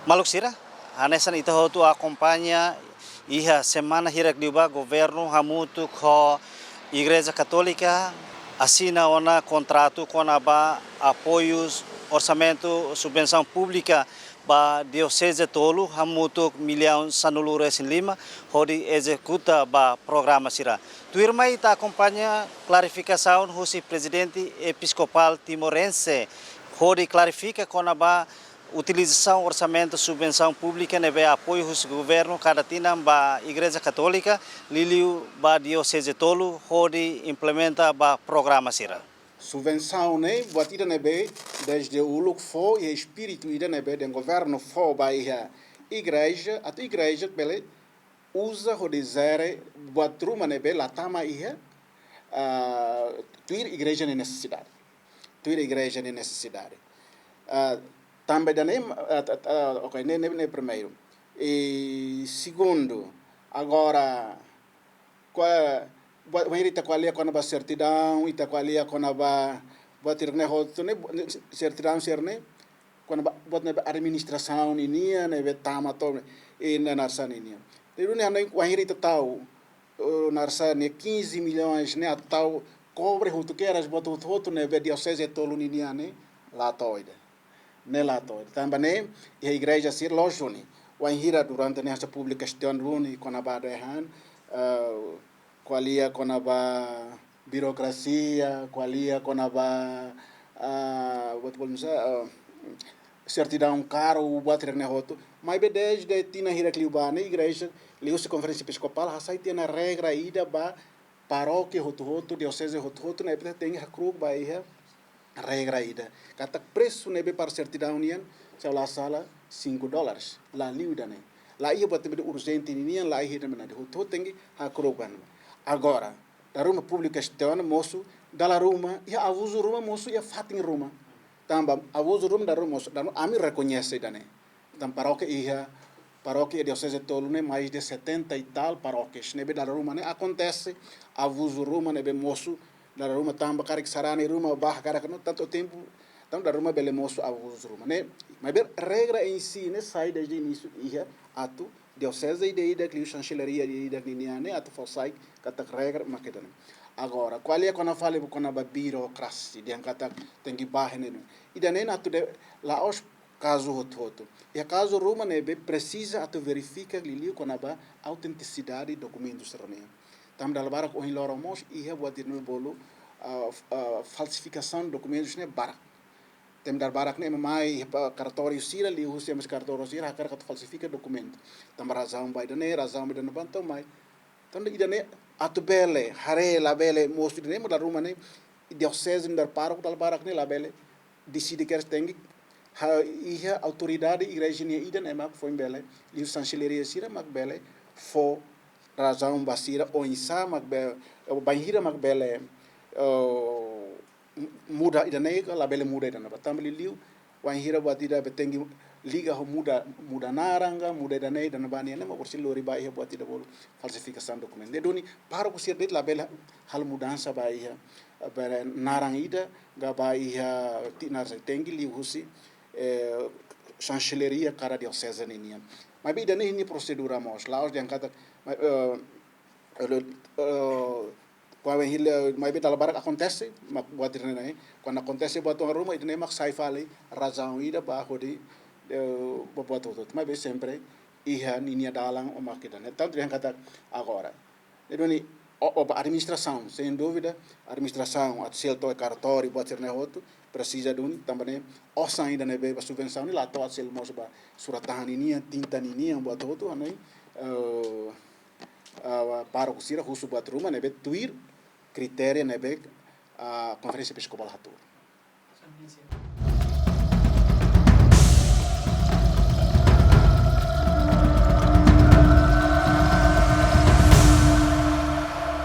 Maluxira, anesan ita hotu acompanha iha semana hirak diuba governo hamutu ko Igreja Católica assina uma contrato com a apoios orçamento subvenção pública ba diocese tolu hamutu milhão sanulures em Lima hodi executa ba programa sira. Tuirma ita acompanha clarificação do presidente episcopal timorense hodi clarifica com a utilização orçamento subvenção pública nebe apoio do governo cada tina ba Igreja Católica liliu ba diocese tolu hodi implementa ba programa sira. Subvenção né batida nebe desde o look for e espírito ida nebe do governo for ba igreja a igreja bele usa o dizer batruma nebe la tama ia tuir igreja de necessidade tuir igreja de necessidade também daí ok nem primeiro e segundo agora qual ita qualia quando ba certidão ita qualia quando ba batir ne hoto ne certidão serne quando ba bot ne administração ninia ne betama to e na narsa ninia e ne anai wahiri ita tau narsa ne 15 milhões ne atau cobre hoto que eras bot hoto ne be diocese tolu ninia ne lá toida nela toida também e a igreja sir lojoni wahira durante nessa publicação runi quando ba dehan qualia com a burocracia, qualia com a certidão caro, bater na roto, mas desde tina hirakliubane igreja, liu-se conferência episcopal, hasai tina regra ida ba paróquia roto diocese roto, né, tem a cruz ba ia regra ida. Kata preço nebe para certidão nian, se lá sala $5, lá liuda né. Lá ia bater urgente nian, lá ia na roto tem a cruz ban. Agora, da ruma pública estona moço, da ruma, e abuso ruma moço e fatin ruma. Tamba abuso ruma da ruma moço, da ami reconhece dane. Tam paróquia diocese tolu né mais de 70 e tal paróquias, nebe da ruma né acontece abuso ruma nebe moço, da ruma tamba carik sarane ruma bah carak no tanto tempo, tam da ruma bele moço abuso ruma né. Mas ver regra em si né sai desde início ia atu diocese ida que chancellaria ida que niane atu forsai kata regra makedane. Agora, qual é quando fala com a burocracia, de kata tem que barre né. Ida nem atu de lá os caso roto. E a caso Roma né precisa atu verifica lili com a autenticidade documentos serene. Tam dal barak o hiloro mos e é boa no bolo falsificação de documentos né barak. Tem dar barak ne mai cartório sira li usa mas cartório sira hakar kat falsifica documento tam razão vai razão de bantam mai tam ida ne atbele hare la bele most ne mo da ruma ne diocese dar parok dal barak ne la bele decide que tem ia autoridade igreja ne ida ne mak foi bele li chancellaria sira mak bele fo razão basira o insa mak be banhira mak bele muda ida nei la bele muda ida na tambali liu wan hira batida betengi liga ho muda naranga muda ida nei dan bani ne ma kursi lori ba ia batida bol falsificação documento de doni para ko sir det la bele hal mudança ba ia bere narang ida ga ba ia tinar se tengi liu husi chancelleria cara diocese nian mas bi ida nei ni procedura mos laos yang kata quando mais bem dal barak acontece mak buat né quando acontece buat uma ruma ide mak sai fale razão ida ba hodi buat tudo mas bem sempre ia ninia dalang o makida né tanto yang kata agora edoni a administração sem dúvida a administração a selto cartório buat né outro precisa dun também o ainda né be subvenção lá to sel mos ba suratahan ini tinta ini buat outro anai para o sira husu buat ruma né be tuir critério nebe a conferência episcopal hatur